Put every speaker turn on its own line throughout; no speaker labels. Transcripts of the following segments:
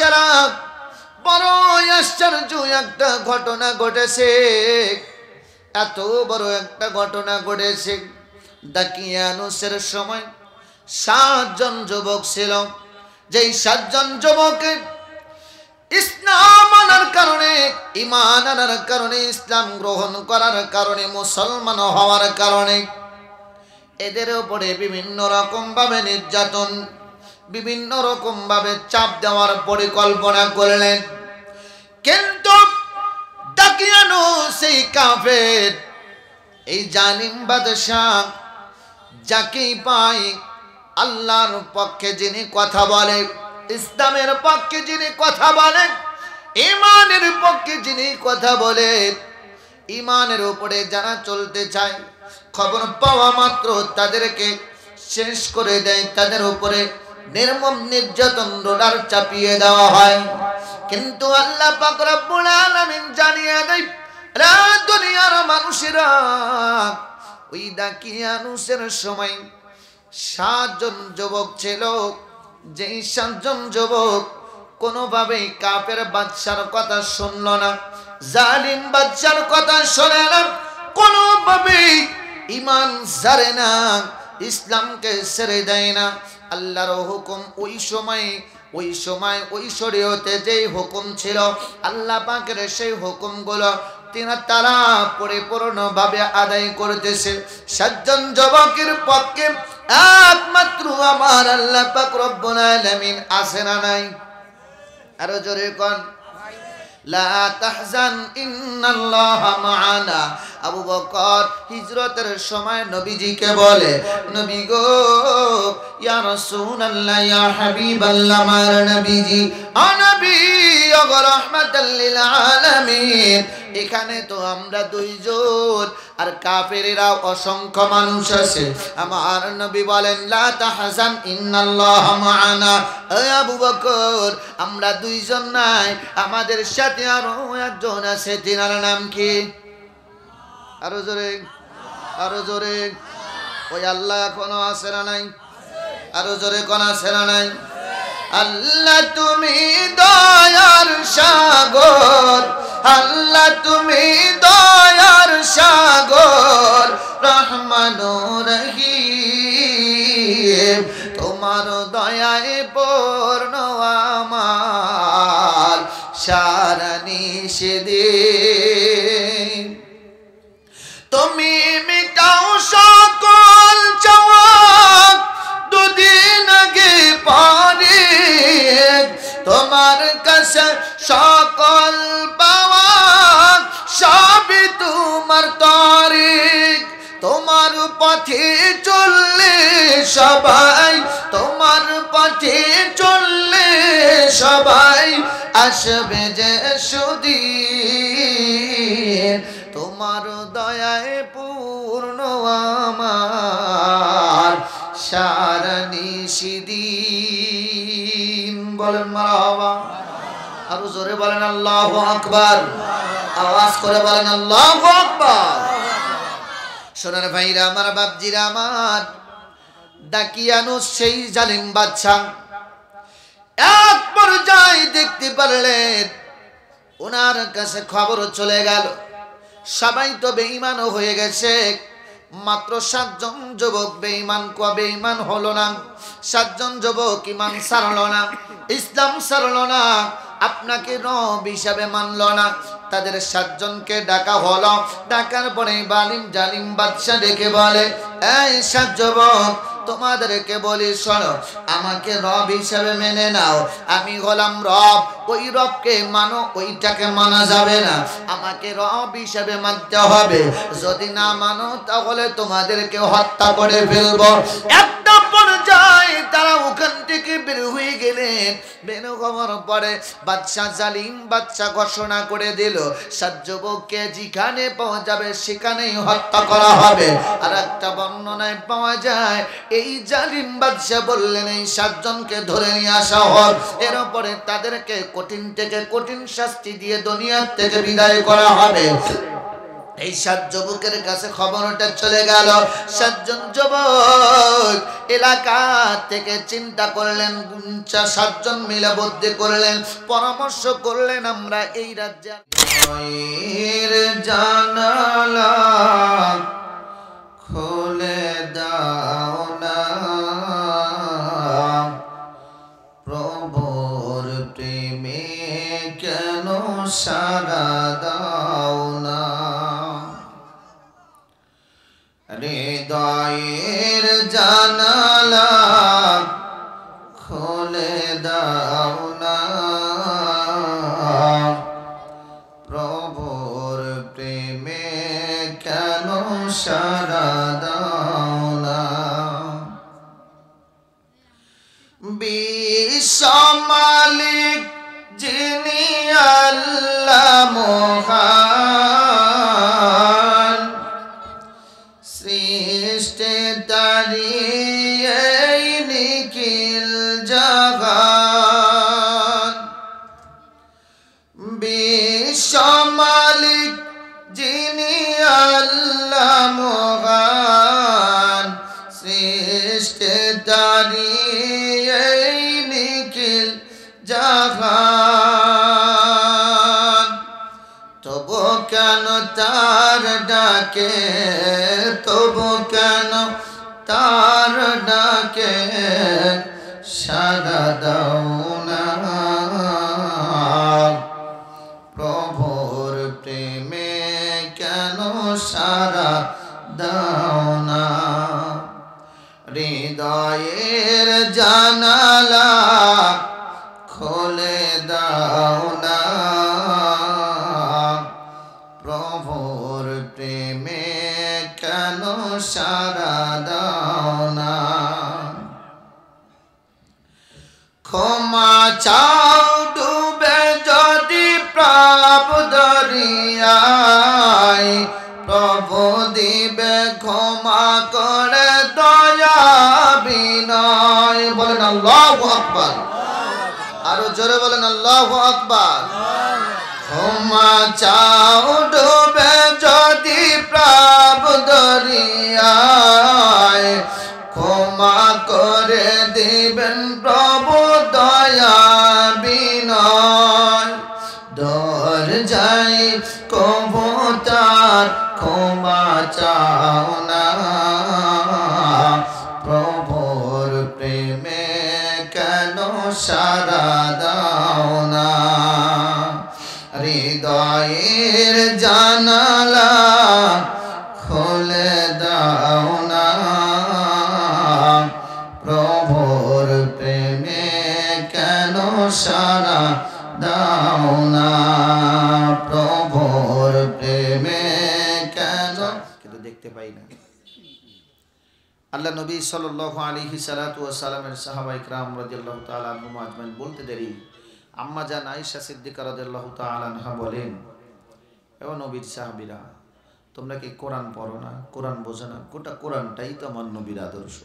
মানুষেরা বড় আশ্চর্য একটা ঘটনা ঘটেছে, এত বড় একটা ঘটনা ঘটেছে। দাকিয়ানুসের সময় 7 জন যুবক ছিল, যেই 7 জন যুবকের ইসলাম আনার কারণে, ঈমান আনার কারণে, ইসলাম গ্রহণ করার কারণে, মুসলমান হওয়ার কারণে এদের উপরে বিভিন্ন রকম ভাবে নির্যাতন, বিভিন্ন রকম ভাবে চাপ দেওয়ার পরিকল্পনা করলেন। কিন্তু দাকিয়ানুস এই কাফের, এই জালিম বাদশাহ, যাকেই পায় আল্লাহর পক্ষে যিনি কথা বলে, ইসলামের পক্ষে যিনি কথা বলে, ঈমানের পক্ষে যিনি কথা বলে, ঈমানের উপরে যারা চলতে চায়, খবর পাওয়া মাত্র তাদেরকে শেষ করে দেয়, তাদের উপরে নির্মম নির্যাতন রোলার চাপিয়ে দেওয়া হয়। কিন্তু আল্লাহ পাক রব্বুল আলামিন জানিয়ে দেয়, রে দুনিয়ার মানুষেরা, ওই দাকিয়ানুসের সময় 7 জন যুবক ছিল, যেই 7 জন যুবক কোনোভাবেই কাফের বাদশার কথা শুনল না, জালিম বাদশার কথা শোনে না, কোনোভাবেই ঈমান ছাড়ে না, ইসলামকে ছেড়ে দেয় না। আল্লাহর হুকুম ওই সময় ওই শরীয়তে যেই হুকুম ছিল, আল্লাহ পাকের সেই হুকুমগুলো তারা পরিপূর্ণভাবে আদায় করতেছে। 7 জন যুবকের পক্ষে একমাত্র আমার আল্লাহ পাক রব্বুল আলামিন আছে না নাই? আরো জোরে কোন লা তাহজান ইন্নাল্লাহা মা'ানা। আবু বকর হিজরতের সময় নবীজিকে বলে, নবী গো, ইয়া রাসূলুল্লাহ, ইয়া হাবিবাল্লাহ, আমার নবীজি, ও নবী, ও রাহমাতাল লিল আলামিন, এখানে তো আমরা 2 জন, আর কাফেরেরা অসংখ্য মানুষ আছে। আমার নবী বলেন, লা তাহজান ইন্নাল্লাহা মা'ানা। ও আবু বকর, আমরা 2 জন নাই, আমাদের সাথে আরো একজন আছে, তিনার নাম কি? আরো জোরে, আরো জোরে। ওই আল্লাহ এখনো আছে না নাই? আরো জোরে কোন আছে না নাই? আল্লাহ তুমি দয়ার সাগর, আল্লাহ তুমি দয়ার সাগর, রহমানুর রহিম, তোমার দয়ায় পূর্ণ আমার সারা নিষেদিন। তুমি মিটাও সকল চাওয়া, দুদিন আগে পারি তোমার কাছে সকল পাওয়া, সবই তোমার তারিক। তোমার পথে চললে সবাই, তোমার পথে চললে সবাই আসবে যে সুদিন, তোমার দয়ায় পূর্ণ আমার সারা নিষিদিন। বলেন মারহাবা। আরো জোরে বলেন আল্লাহু আকবার। আওয়াজ করে বলেন আল্লাহু আকবার। সোনার ভাইরা আমার, বাপজিরা আমার, দাকিয়ানুস সেই জালিম বাদশা এক পর্যায়ে দেখতে পারলেন ওনার কাছে খবর চলে গেল, সবাই তো বেঈমান হয়ে গেছে, মাত্র 7 জন যুবক বেঈমান হলো না। 7 জন যুবক ঈমান ছাড়লো না, ইসলাম ছাড়লো না, আপনাকে নবী হিসাবে মানলো না। তাদের 7 জনকে ডাকা হলো। ডাকার পরে জালিম বাদশা ডেকে বলে, এই 7 যুবক, তোমাদেরকে বলি শোনো, আমাকে রব হিসাবে মেনে নাও, আমি হলাম রব, ওই রবকে মানো, ওইটাকে মানা যাবে না, আমাকে রব হিসাবে মানতে হবে, যদি না মানো তাহলে তোমাদেরকে হত্যা করে ফেলবো। একটা পর্যায়ে তারা ওখান থেকে বের হয়ে গেলেন। বের হওয়ার পরে জালিম বাদশা ঘোষণা করে দিল, 7 যুবককে যেখানে পাওয়া যাবে সেখানেই হত্যা করা হবে। আর একটা বর্ণনায় পাওয়া যায়, এই জালিম বাদশা বললেন, এই 7 জনকে ধরে নিয়ে আসা হোক, এরপরে তাদেরকে কঠিন থেকে কঠিন শাস্তি দিয়ে দুনিয়া থেকে বিদায় করা হবে। এই 7 যুবকের কাছে খবরটা চলে গেল। 7 জন যুবক এলাকা থেকে চিন্তা করলেন, 7 জন মিলে বুদ্ধি করলেন, পরামর্শ করলেন, আমরা এই রাজ্যের জানালা খুলে দাও না, প্রভুর প্রেমে কেন সারা দাও না, হৃদয়ের জানালা খুলে দাও না, প্রভুর প্রেমে কেন সারা দাও না। বিশ্ব মালিক যিনি আল্লাহ মহান, সৃষ্টি তারি এই নিখিল জাহান। বিশ্ব মালিক যিনি আল্লাহ মহান, সৃষ্টি তারি এই নিখিল জাহান। তবু কেন তার ডাকে, তবু কেন তার ডাকে সাড়া দাও না, প্রভুর প্রেমে কেন সাড়া দাও না, হৃদয়ের জানালা খুলে দাও না, প্রভুর প্রেমে কেন সাড়া দাও না। ক্ষমা চাও ডুবে যদি প্রভু দরিয়ায়, প্রভু দিবে ক্ষমা করে দয়া বিনয়। বলেন আল্লাহু আকবার, আরো জোরে বলেন আল্লাহু আকবার। ক্ষমা চাও ডুবে যদি প্রভু দরিয়ায়, ক্ষমা করে দিবেন প্রভু দয়া বিনয়। দর যাই কবু তার ক্ষমা চাও না, প্রভুর প্রেমে কেন সাড়া দাও না, হৃদয়ের জানালা খুলে দাও না, প্রভুর প্রেমে কেন সাড়া দাও না, প্রভুর প্রেমে কেন। কিন্তু দেখতে পাই না। আল্লাহ নবী সাল্লাল্লাহু আলাইহি সাল্লাতু ওয়া সাল্লামের সাহাবায়ে কিরাম রাদিয়াল্লাহু তাআলা আনহুম আজমাইন বলতে দেরি, আম্মা জান আয়েশা সিদ্দিকা রাদিয়াল্লাহু তাআলা আনহা বলেন, ও নবীর সাহাবীরা, তোমরা কি কোরআন পড়ো না, কোরআন বোঝো না? গোটা কোরআনটাই তো আমার নবীর আদর্শ।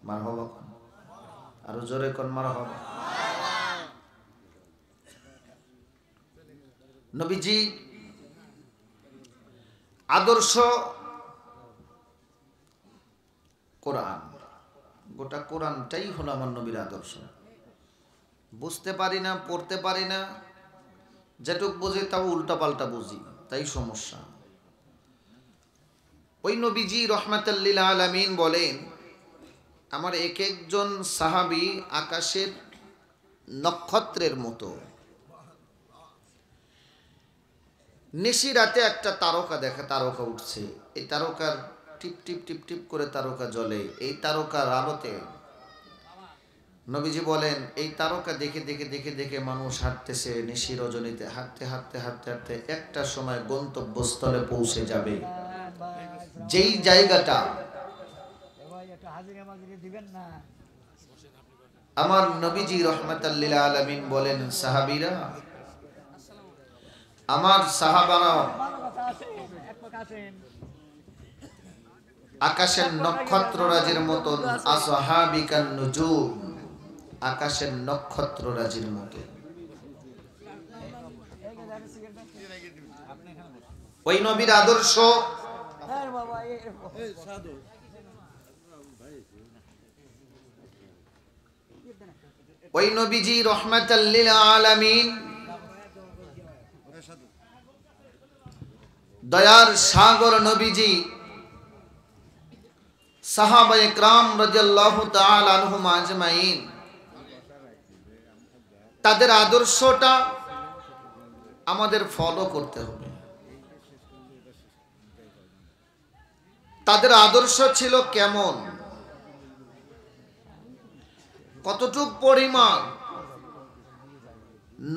মারহাবা, আরো জোরে কোন মারহাবা। নবীজি আদর্শ কোরআন, গোটা কোরআনটাই হলো আমার নবীর আদর্শ। বুঝতে পারি না, পড়তে পারি না, যেটুক বুঝি তাও উল্টা পাল্টা বুঝি, তাই সমস্যা। ওই নবীজি রহমাতুল লিল আলামিন বলেন, আমার এক একজন সাহাবী আকাশের নক্ষত্রের মতো। নিশি রাতে একটা তারকা দেখা, তারকা উঠছে, এই তারকার টিপ টিপ টিপ টিপ করে তারকা জ্বলে, এই তারকার আলোতে নবীজি বলেন, এই তারকা দেখে দেখে দেখে দেখে মানুষ হাঁটতেছে নিশি রজনীতে, হাঁটতে হাঁটতে হাঁটতে হাঁটতে একটা সময় গন্তব্যস্থলে পৌঁছে যাবে, যেই জায়গাটা আমার নবীজি রাহমাতাল লিল আলামিন বলেন, সাহাবীরা, আমার সাহাবারা আকাশের নক্ষত্ররাজির মতন, আসহাবিকান নুজুম, আকাশের নক্ষত্ররাজির মতো। ওই নবীর আদর্শ, ওই নবীজি রহমাতাল লিল আলামিন, দয়ার সাগর নবীজি, সাহাবায়ে কেরাম রাদিয়াল্লাহু তাআলা আনহুম আজমাইন, তাদের আদর্শটা আমাদের ফলো করতে হবে। তাদের আদর্শ ছিল কেমন, কতটুক পরিমাণ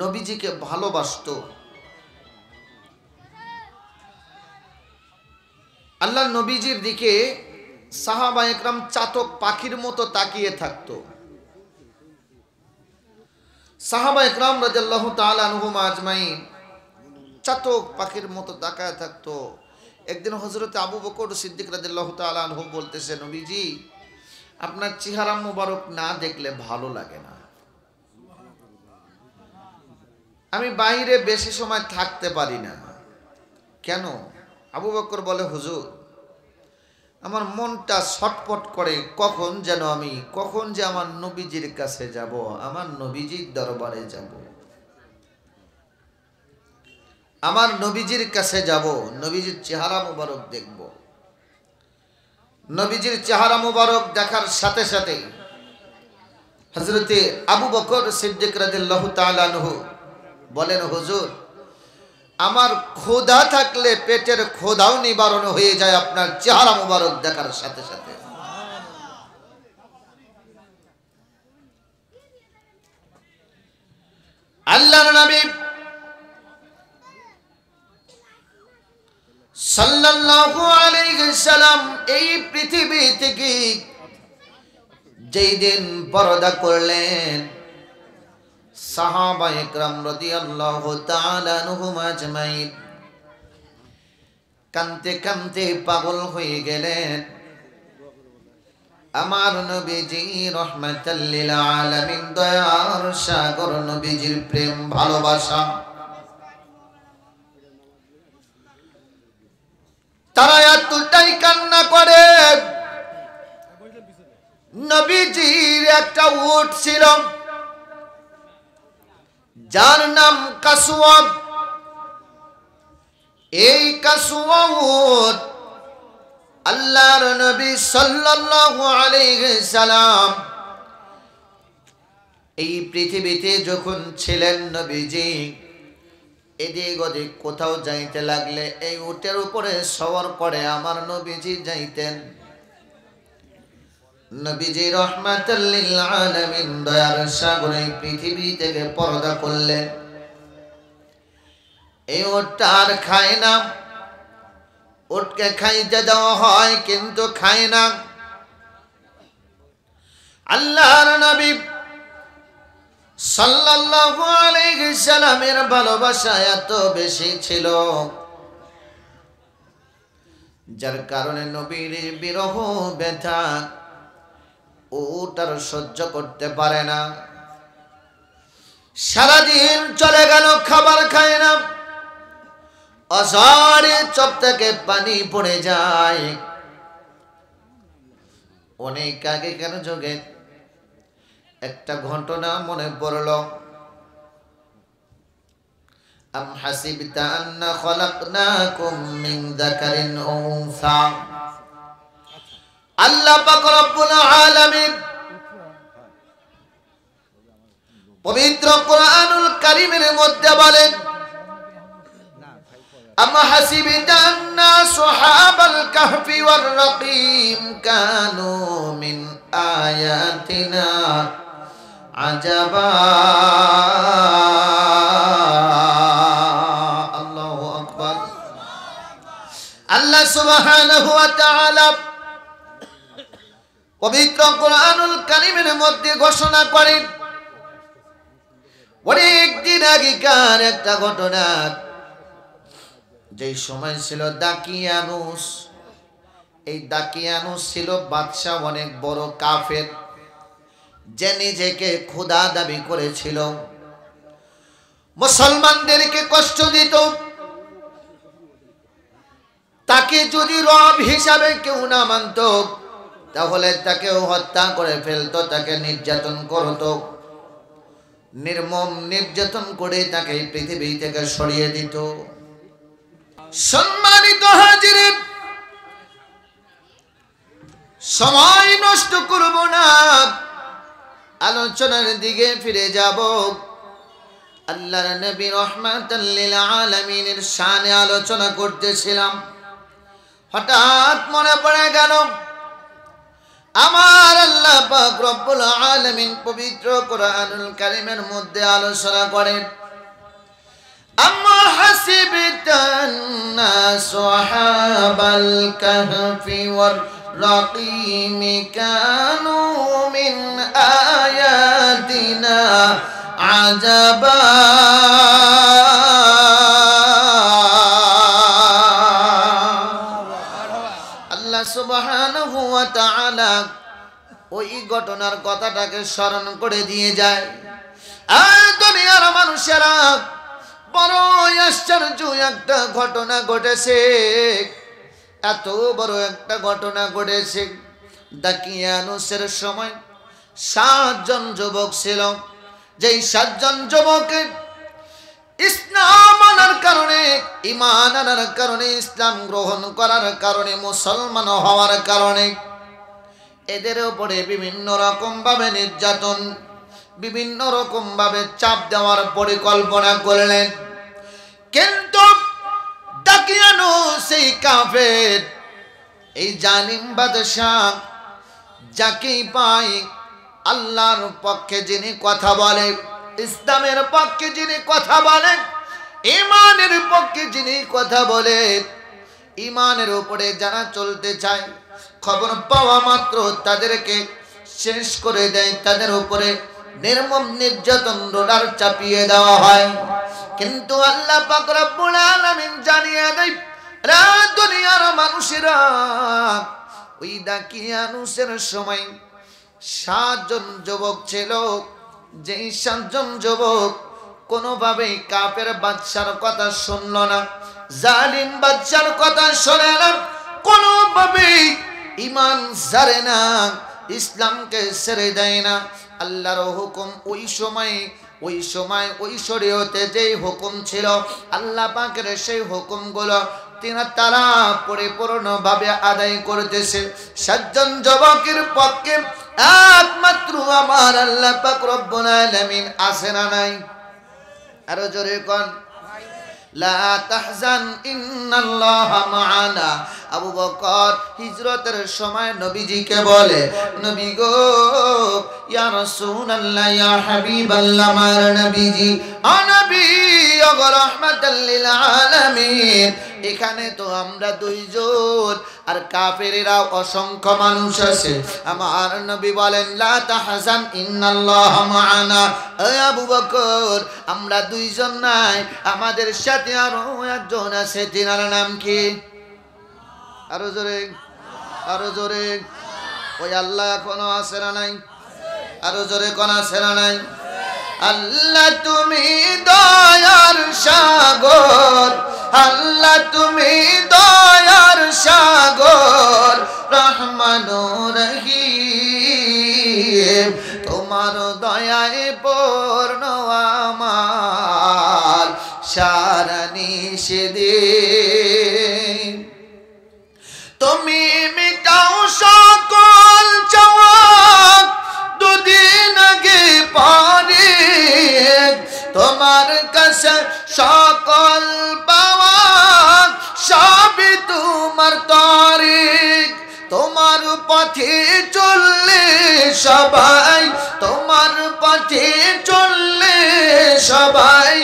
নবীজিকে ভালোবাসতো। আল্লাহ নবীজির দিকে সাহাবায়ে কেরাম চাতক পাখির মতো তাকিয়ে থাকতো। সাহাবায়ে কেরাম রাদিয়াল্লাহু তাআলা আনহুম আজমাইন চাতক পাখির মতো তাকায় থাকতো। একদিন হযরত আবু বকর সিদ্দিক রাদিয়াল্লাহু তাআলা আনহু বলতেছে, নবীজি আপনার চেহারা মোবারক না দেখলে ভালো লাগে না, আমি বাইরে বেশি সময় থাকতে পারি না। কেন? আবু বকর বলে, হুজুর আমার মনটা ছটফট করে, কখন যে আমার নবীজির কাছে যাব, আমার নবীজির দরবারে যাব, আমার নবীজির কাছে যাব, নবীজির চেহারা মোবারক দেখব। নবীজির চেহারা মোবারক দেখার সাথে সাথে হযরতে আবু বকর সিদ্দিক রাদিয়াল্লাহু তাআলা আনহু বলেন, হুজুর আমার ক্ষুধা থাকলে পেটের ক্ষুধাও নিবারণ হয়ে যায় আপনার চেহারা মোবারক দেখার সাথে সাথে। আল্লাহর নবী সাল্লাল্লাহু আলাইহি সাল্লাম এই পৃথিবী থেকে যেই দিন পরদা করলেন, সাহাবায়ে কেরাম রাদিয়াল্লাহু তাআলা আনহুম আজমাইন কাঁদতে কাঁদতে পাগল হয়ে গেলেন। আমার নবীজি রহমাতাল লিল আলামিন, দয়ার সাগর নবীজির প্রেম ভালোবাসা তারা এতটাই কান্না করে। নবীজির একটা উট ছিল যার নাম কাসওয়া। এই কাসওয়া উট আল্লাহর নবী সাল্লাল্লাহু আলাইহি সাল্লাম এই পৃথিবীতে যখন ছিলেন, নবীজি এদিক ওদিক কোথাও যাইতে লাগলে এই উটের উপরে সওয়ার করে আমার নবীজি যাইতেন। নবীজি রহমাতাল লিল আলামিন, দয়ার সাগর এই পৃথিবী থেকে পরদা করলেন। এই উটটা আর খায় না, উটকে খাইতে দেওয়া হয় কিন্তু খায় না। আল্লাহর নবী সাল্লাল্লাহু আলাইহি সাল্লামের ভালোবাসা এত বেশি ছিল, যার কারণে নবীর বিরহ ব্যথা উট আর সহ্য করতে পারে না। সারাদিন চলে গেল, খাবার খায় না, অঝরে চোখ থেকে পানি পড়ে যায়। অনেক আগে কেন যোগে একটা ঘটনা মনে পড়ল। আম হাসিবতা আন্না খলাকনাকুম মিন যাকারিন উনসা, আল্লাহ পাক রব্বুল আলামিন পবিত্র কোরআনুল কারীমের মধ্যে বলেন, আম হাসিবতা আন্না সুহাবাল কাহফি ওয়ার রাকিম কানু মিন আয়াতিনা আজাবা। আল্লাহু আকবার। আল্লাহ সুবহানাহু ওয়া তাআলা পবিত্র কোরআনুল কারীমের মধ্যে ঘোষণা করেন, অনেক দিন আগেকার একটা ঘটনা। যেই সময় ছিল দাকিয়ানুস, এই দাকিয়ানুস ছিল বাদশা, অনেক বড় কাফের, যে নিজেকে খোদা দাবি করেছিল, মুসলমানদেরকে কষ্ট দিত। তাকে যদি রব হিসাবে কেউ না মানত, তাহলে তাকেও হত্যা করে ফেলতো, তাকে নির্যাতন করতো, নির্মম নির্যাতন করে তাকে পৃথিবী থেকে সরিয়ে দিত। সম্মানিত হাজির, সময় নষ্ট করব না, আলোচনার দিকে ফিরে যাব। আল্লাহর নবী রাহমাতাল লিল আলামিনের শানে আলোচনা করতেছিলাম, হঠাৎ মনে পড়ে গেল আমার আল্লাহ পাক রব্বুল আলামিন পবিত্র কোরআনুল কারীমের মধ্যে আলোচনা করেন, আম্মা হাসিবতান নাস ওয়াহাবাল কাহফি ওয়ার রাকিম কানু মিন আয়াতিনা আজাবা। আল্লাহ সুবহানাহু ওয়া তাআলা ওই ঘটনার কথাটাকে স্মরণ করে দিয়ে যায়। আর দুনিয়ার মানুষেরা বড় আশ্চর্য একটা ঘটনা ঘটেছে, এত বড় একটা ঘটনা ঘটেছে। দাকিয়ানুসের সময় 7 জন যুবক ছিল, যেই 7 জন যুবকের ইসলাম আনার কারণে, ঈমান আনার কারণে, ইসলাম গ্রহণ করার কারণে, মুসলমান হওয়ার কারণে এদের উপরে বিভিন্ন রকম ভাবে নির্যাতন, বিভিন্ন রকম ভাবে চাপ দেওয়ার পরিকল্পনা করলেন। কিন্তু দাকিয়ানুস সেই কাফের, এই জালিম বাদশাহ, যাকেই পায় আল্লাহর পক্ষে যিনি কথা বলে, ইসলামের পক্ষে যিনি কথা বলে, ঈমানের পক্ষে যিনি কথা বলে, ঈমানের উপরে যারা চলতে চায়, খবর পাওয়া মাত্র তাদেরকে শেষ করে দেয়, তাদের উপরে নির্মম নির্যাতন রোলার চাপিয়ে দেওয়া হয়। কিন্তু আল্লাহ পাক রব্বুল আলামিন জানিয়ে দেয়, রে দুনিয়ার মানুষেরা, ওই দাকিয়ানুসের সময় 7 জন যুবক ছিল, যেই 7 জন যুবক কোনোভাবেই কাফের বাদশার কথা শুনল না, জালিম বাদশার কথা শোনে না, কোনোভাবেই ঈমান ছাড়ে না, ইসলামকে ছেড়ে দেয় না। আল্লাহর হুকুম ওই সময় ওই শরীয়তে যেই হুকুম ছিল, আল্লাহ পাকের সেই হুকুমগুলো তারা পরিপূর্ণভাবে আদায় করতেছে। 7 জন যুবকের পক্ষে একমাত্র আমার আল্লাহ পাক রব্বুল আলামিন আছে না নাই? আরো জোরে কোন লা তাহজান ইন্নাল্লাহা মা'ানা। আবু বকর হিজরতের সময় নবীজিকে বলে, নবী গো, ইয়া রাসূলুল্লাহ, ইয়া হাবিবাল্লাহ, আমার নবীজি, ও নবী, ও রাহমাতাল লিল আলামিন, এখানে তো আমরা 2 জন, আর কাফেরেরা অসংখ্য মানুষ আছে। আমার নবী বলেন, লা তাহজান ইন্নাল্লাহা মা'ানা। ও আবু বকর, আমরা 2 জন নাই, আমাদের সাথে আরো একজন আছে, তিনার নাম কি? আরো জোরে, আরো জোরে। ওই আল্লাহ এখনো আছে না নাই? আরো জোরে কোন আছে না নাই? আল্লাহ তুমি দয়ার সাগর, আল্লাহ তুমি দয়ার সাগর, রহমানুর রহিম, তোমার দয়ায় পূর্ণ আমার সারা নিষেদিন। তুমি মিটাও সকল চাওয়া, দুদিন আগে পারি তোমার কাছে সকল পাওয়া, সবই তোমার তারিক। তোমার পথে চললে সবাই, তোমার পথে চললে সবাই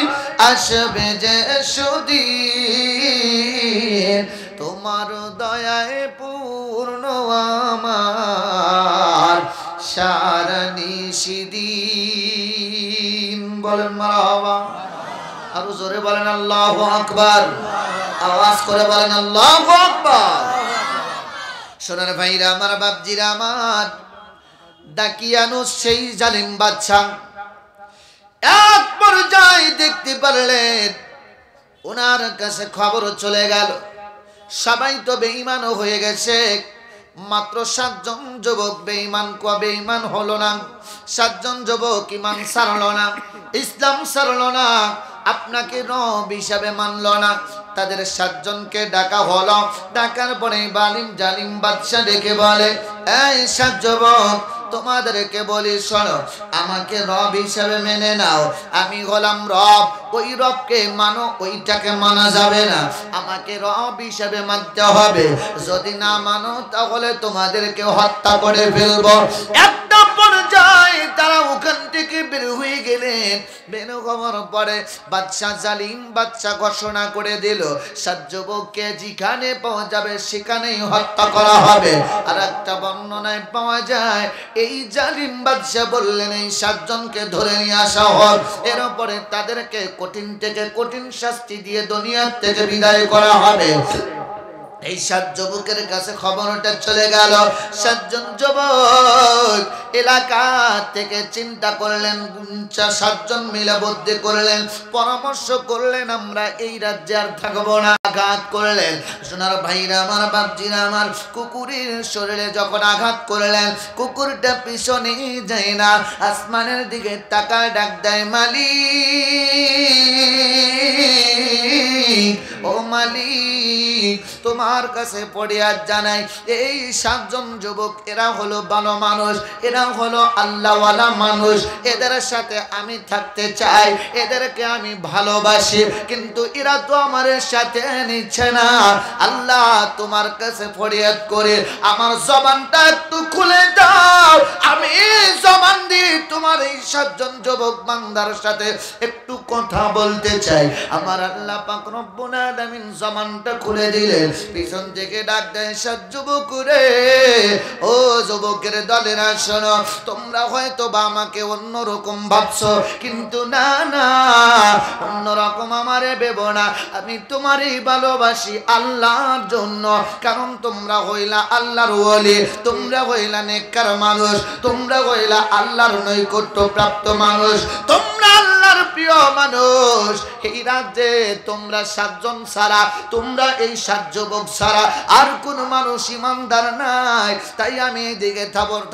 আসবে যে সুদিন, তোমার দয়ায় পূর্ণ আমার সারা নিষিদিন। বলেন মারহাবা। আরো জোরে বলেন আল্লাহু আকবার, আওয়াজ করে বলেন আল্লাহু আকবার। সোনার ভাইরা আমার, বাপজিরা আমার, দাকিয়ানুস সেই জালিম বাদশা এক পর্যায়ে দেখতে পারলেন ওনার কাছে খবর চলে গেল, সবাই তো বেঈমান হয়ে গেছে, মাত্র 7 জন যুবক বেঈমান হলো না। 7 জন যুবক ঈমান ছাড়লো না, ইসলাম ছাড়লো না, আপনাকে নবী হিসাবে মানলো না। তাদের 7 জনকে ডাকা হলো। ডাকার পরে জালিম বাদশা ডেকে বলে, এই 7 যুবক, তোমাদেরকে বলি শোনো, আমাকে রব হিসাবে মেনে নাও। আমি হলাম রব, ওই রবকে মানো, ওইটাকে মানা যাবে না। আমাকে রব হিসাবে মানতে হবে। যদি না মানো তাহলে তোমাদেরকে হত্যা করে ফেলবো। একটা পর্যায়ে তারা ওখান থেকে বের হয়ে গেলেন। বের হওয়ার পরে জালিম বাদশা ঘোষণা করে দিল, 7 যুবককে যেখানে পাওয়া যাবে সেখানেই হত্যা করা হবে। আর একটা বর্ণনায় পাওয়া যায়, এই জালিম বাদশা বললেন, এই 7 জনকে ধরে নিয়ে আসা হোক। এরপরে তাদেরকে কঠিন থেকে কঠিন শাস্তি দিয়ে দুনিয়া থেকে বিদায় করা হবে। এই 7 যুবকের কাছে খবরটা চলে গেল। 7 জন যুবক এলাকা থেকে চিন্তা করলেন, 7 জন মিলে বুদ্ধি করলেন, পরামর্শ করলেন, আমরা এই রাজ্যে আর থাকবো না। আঘাত করলেন, সোনার ভাইরা আমার, বাপজিরা আমার, কুকুরের শরীরে যখন আঘাত করলেন, কুকুরটা পিছনে যায় না, আসমানের দিকে তাকায়, ডাক দেয়, মালিক, ও মালিক, তোমার কাছে ফরিয়াদ জানাই, এই 7 জন যুবক এরা হলো ভালো মানুষ, এরা হলো আল্লাহওয়ালা মানুষ, এদের সাথে আমি থাকতে চাই, এদেরকে আমি ভালোবাসি, কিন্তু এরা তো আমার সাথে নিচ্ছে না। আল্লাহ, তোমার কাছে ফরিয়াদ করে আমার জবানটা একটু খুলে দাও, আমি জবান দিয়ে তোমার এই 7 জন যুবক বান্দার সাথে একটু কথা বলতে চাই। আমার আল্লাহ পাক রব্বুল আলামিন জবানটা খুলে দিলেন। পিছন থেকে ডাক দেয়, 7 যুবক রে, ও যুবকের দলেরা শোনো, তোমরা হয়তো বা আমাকে অন্যরকম ভাবছো, কিন্তু না না, অন্যরকম আমারে ভেবো না। আমি তোমারই ভালোবাসি আল্লাহর জন্য, কারণ তোমরা হইলা আল্লাহর ওলি, তোমরা হইলা নেককার মানুষ, তোমরা হইলা আল্লাহর নৈকট্য প্রাপ্ত মানুষ, তোমরা আল্লাহর প্রিয় মানুষ। এই রাজ্যে তোমরা 7 জন ছাড়া, তোমরা এই 7 যুবক ছাড়া আর কোন মানুষ ইমানদার নাই। তাই আমি এদিকে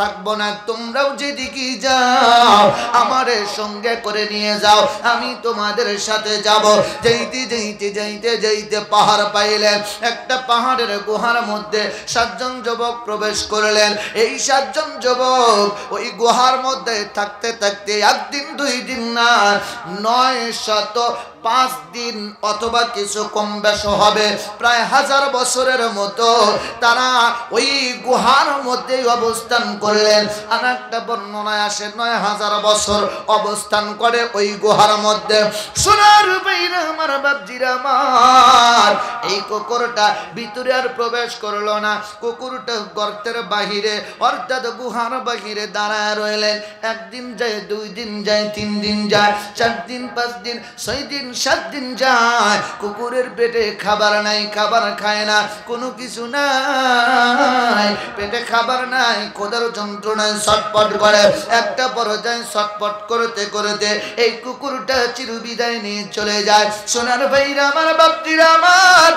থাকবো না, তোমরাও যেদিকে যাও আমারে সঙ্গে করে নিয়ে যাও, আমি তোমাদের সাথে যাব। যাইতে পাহাড় পাইলেন। একটা পাহাড়ের গুহার মধ্যে 7 জন যুবক প্রবেশ করলেন। এই 7 জন যুবক ওই গুহার মধ্যে থাকতে থাকতে 1 দিন 2 দিন না, 905 দিন অথবা কিছু কম বেশ হবে, প্রায় 1000 বছরের মতো তারা ওই গুহার মধ্যে অবস্থান করলেন। আর একটা বর্ণনায় আসে 9000 বছর অবস্থান করে ওই গুহার মধ্যে। সোনার ভাইরা আমার, বাপজিরা আমার, এই কুকুরটা ভিতরে আর প্রবেশ করলো না। কুকুরটা গর্তের বাহিরে, অর্থাৎ গুহার বাহিরে দাঁড়ায় রইলেন। 1 দিন যায়, 2 দিন যায়, 3 দিন যায়, 4 দিন, 5 দিন, 6 দিন, 7 দিন যায়। কুকুরের পেটে খাবার নাই, খাবার খায় না, কোনো কিছু নাই, পেটে খাবার নাই, খোদার যন্ত্রণায় ছটপট করে। একটা পর্যায়ে ছটপট করতে করতে এই কুকুরটা চিরবিদায় নিয়ে চলে যায়। সোনার ভাইরা আমার, বাপজিরা আমার,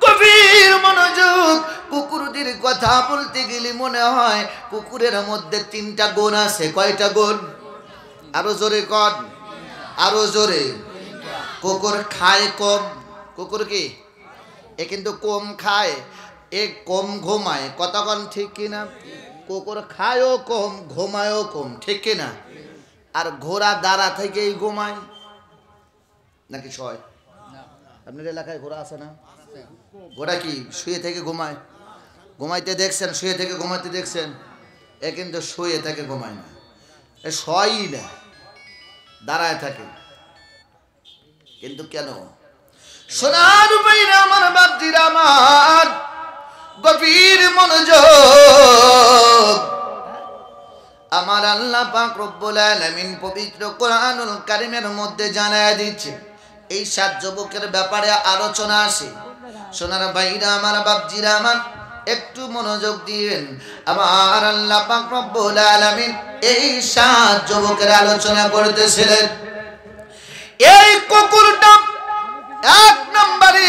গভীর মনোযোগ। কুকুরদের কথা বলতে গেলে মনে হয় কুকুরের মধ্যে 3টা গুণ আছে। কয়টা গুণ? আরো জোরে কর, আরো জোরে। কুকুর খায় কম। কুকুর কি? এ কিন্তু কম খায়, এ কম ঘুমায়। কতক্ষণ ঠিক কিনা? কুকুর খায়ও কম, ঘুমায়ও কম, ঠিক কিনা? আর ঘোড়া দাঁড়া থেকেই ঘুমায় নাকি শয়? আপনার এলাকায় ঘোড়া আছে না? ঘোড়া কি শুয়ে থেকে ঘুমায়? ঘুমাইতে দেখছেন? শুয়ে থেকে ঘুমাইতে দেখছেন? এ কিন্তু শুয়ে থেকে ঘুমায় না, এ শয়ই না, দাঁড়ায় থাকে। কিন্তু কেন? সোনার ভাইরা আমার, বাপজিরা আমার, গভীর মনোযোগ। আমার আল্লাহ পাক রব্বুল আলামিন পবিত্র কোরআনুল কারীমের মধ্যে জানায় দিচ্ছে, এই 7 যুবকের ব্যাপারে আলোচনা আছে। সোনার ভাইরা আমার, বাপজিরা আমার, একটু মনোযোগ দিবেন। আমার আল্লাহ পাক রব্বুল আলামিন এই 7 যুবকের আলোচনা করতেছিলেন। এই কুকুরটা 1 নম্বরে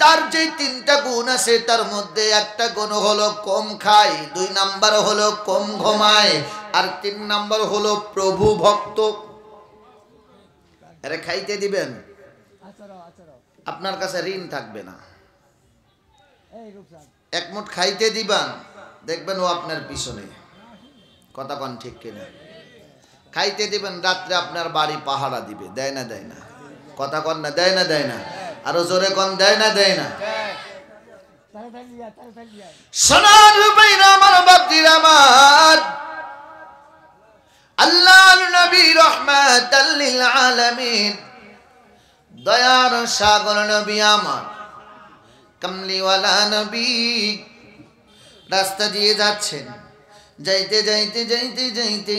তার যে তিনটা গুণ আছে তার মধ্যে একটা গুণ হলো কম খায়, 2 নাম্বার হলো কম ঘুমায়, আর 3 নাম্বার হলো প্রভু ভক্ত। আরে খাইতে দিবেন, আপনার কাছে ঋণ থাকবে না। এক মুঠ খাইতে দিবেন, দেখবেন ও আপনার পিছনে। কথা কোন ঠিক কিনা? খাইতে দিবেন, রাত্রে আপনার বাড়ি পাহারা দিবে। দেয় না দেয় না? কথা কোন না? দেয় না দেয় না? আরো জোরে কোন, দেয় না দেয় না? সোনার ভাইরা আমার, বাপজিরা আমার, আল্লাহর নবী রাহমাতাল লিল আলামিন, দয়ার সাগর নবী আমার, কামলিওয়ালা নবী রাস্তা দিয়ে যাচ্ছেন। যাইতে যাইতে যাইতে যাইতে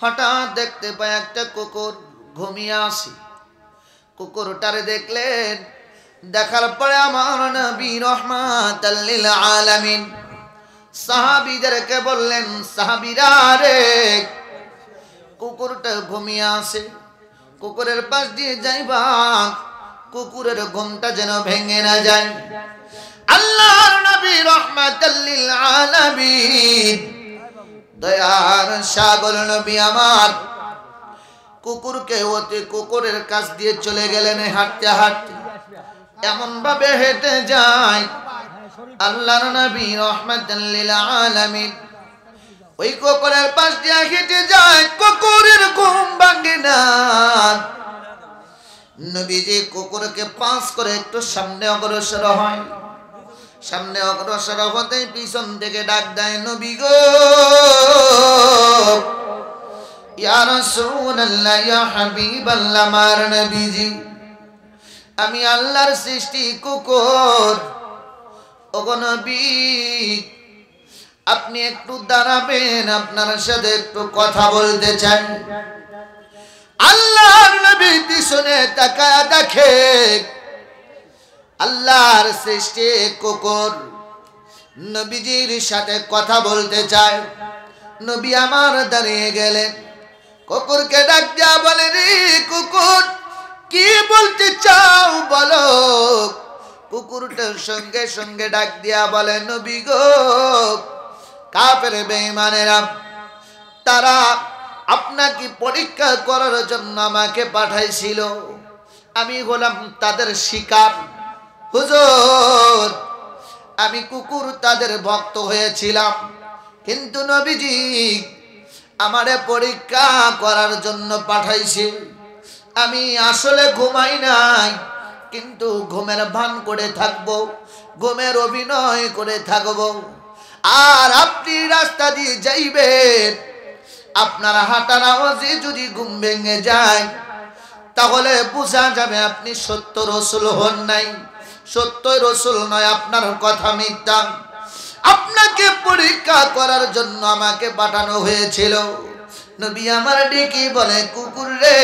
হঠাৎ দেখতে পায় একটা কুকুর ঘুমিয়ে আসে। কুকুরটারে দেখলেন, দেখার পরে আমার নবী রাহমাতাল লিল আলামিন সাহাবীদেরকে বললেন, সাহাবীরা রে, কুকুরটা ঘুমিয়ে আসে, কুকুরের পাশ দিয়ে যাইবা, কুকুরের ঘুমটা যেন ভেঙে না যায়। আল্লাহর নবী রাহমাতাল লিল আলামিন, দয়ার সাগর নবী আমার, কুকুরকে ওতে কুকুরের কাছ দিয়ে চলে গেলেন। হাঁটতে হাঁটতে এমন ভাবে হেঁটে যায়, আল্লাহর নবী রাহমাতাল লিল আলামিন ওই কুকুরের পাশ দিয়ে হেঁটে যায়, কুকুরের ঘুম ভাঙে না। নবীজি কুকুরকে পাস করে একটু সামনে অগ্রসর হয়। সামনে অগ্রসর হতে পিছন থেকে ডাক দেয়, নবী গো, ইয়া রাসূলুল্লাহ, ইয়া হাবিবাল্লাহ, আমার নবীজি, আমি আল্লাহর সৃষ্টি কুকুর, ওগো নবী, আপনি একটু দাঁড়াবেন, আপনার সাথে একটু কথা বলতে চাই। আল্লাহর নবী পিছনে তাকায় দেখে আল্লাহর সৃষ্টি কুকুর নবীজির সাথে কথা বলতে চায়। নবী আমার দাঁড়িয়ে গেলেন, কুকুরকে ডাক দিয়া বলে, রে কুকুর, কি বলতে চাও বলো। কুকুরটার সঙ্গে সঙ্গে ডাক দিয়া বলে, নবী গো, কাফের বেঈমানেরা তারা আপনাকে পরীক্ষা করার জন্য আমাকে পাঠাইছিল, আমি হলাম তাদের শিকার। হুজুর, আমি কুকুর তাদের ভক্ত হয়েছিলাম, কিন্তু নবীজি আমারে পরীক্ষা করার জন্য পাঠাইছে। আমি আসলে ঘুমাই নাই, কিন্তু ঘুমের ভান করে থাকবো, ঘুমের অভিনয় করে থাকবো। আর আপনি রাস্তা দিয়ে যাইবেন, আপনার হাঁটার আওয়াজে যদি ঘুম ভেঙে যায়, তাহলে বোঝা যাবে আপনি সত্য রসুল হন নাই, সত্য রসুল নয়, আপনার কথা মিথ্যা। আপনাকে পরীক্ষা করার জন্য আমাকে পাঠানো হয়েছিল। নবী আমার ডেকে বলে, কুকুর রে,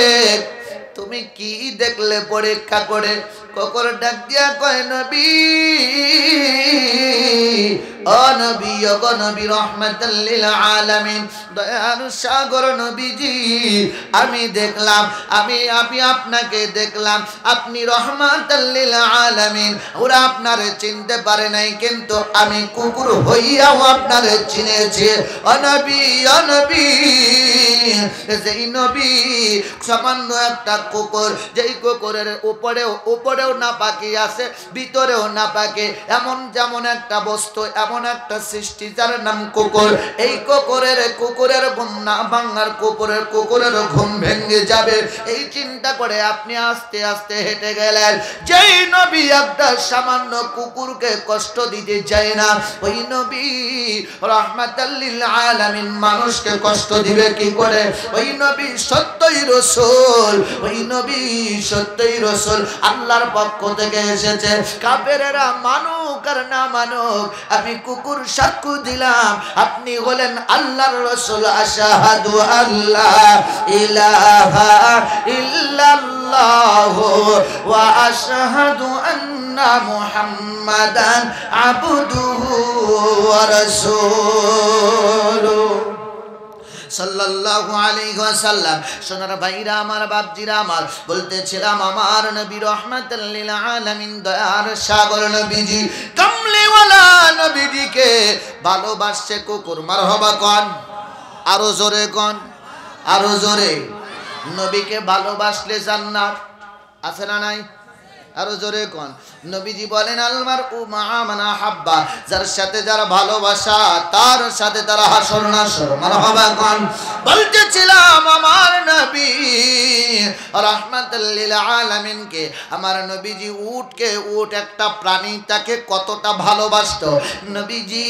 তুমি কি দেখলে পরীক্ষা করে? কুকুর ডাক দিয়া কয়, নবী, ও নবী, ও নবী রাহমাতাল লিল আলামিন, দয়ার সাগর নবীজি, আমি দেখলাম, আমি আপনাকে দেখলাম, আপনি রাহমাতাল লিল আলামিন। ওরা আপনারে চিনতে পারে নাই, কিন্তু আমি কুকুর হইয়াও আপনারে চিনেছি। ও নবী, ও নবী, যেই নবী সামান্য একটা কুকুর, যেই কুকুরের উপরেও না পাখি আছে, ভিতরেও না পাখি, এমন যেমন একটা বস্তু, এমন একটা সৃষ্টি যার নাম কুকুর। এই কুকুরের ঘুম না ভাঙার, কুকুরের ঘুম ভেঙে যাবে, এই চিন্তা করে আপনি আস্তে আস্তে হেঁটে গেলেন। যেই নবী একটা সামান্য কুকুরকে কষ্ট দিতে চায় না, ওই নবী রাহমাতাল লিল আলামিন মানুষকে কষ্ট দিবে কি করে? ওই নবী সত্যই রাসূল, ওই নবী সত্যই রাসূল, আল্লাহর পক্ষ থেকে এসেছে। কাফেরেরা মানুক আর না মানুক, আমি কুকুর সাক্ষ্য দিলাম আপনি হলেন আল্লাহর রাসূল। আশহাদু আল্লা ইলাহা ইল্লাল্লাহ ওয়া আশহাদু আন্না মুহাম্মাদান আবদুহু ওয়া রাসূলুহু। সাল্লাল্লাহু আলাইহি ওয়াসাল্লাম। সোনার ভাইরা আমার, বাপজিরা আমার, বলতেছিলাম আমার নবী রহমাতুল লিল আলামিন, দয়ার সাগর নবীজি, কামলিওয়ালা নবীজিকে ভালোবাসছে কুকুর। মারহাবা কোন, আরো জোরে কোন, আরো জোরে। নবীকে ভালোবাসলে জান্নাত আছে না নাই? আরো জোরে কোন। নবীজি বলেন আলমার উ মা মান আহাব্বা, যার সাথে যার ভালোবাসা তার সাথে তার হাসর নাসর। মারহাবা কোন। বলতেছিলাম আমার নবী রাহমাতুল লিল আলামিন কে, আমার নবীজি উটকে, উট একটা প্রাণী, তাকে কতটা ভালোবাসতো নবীজি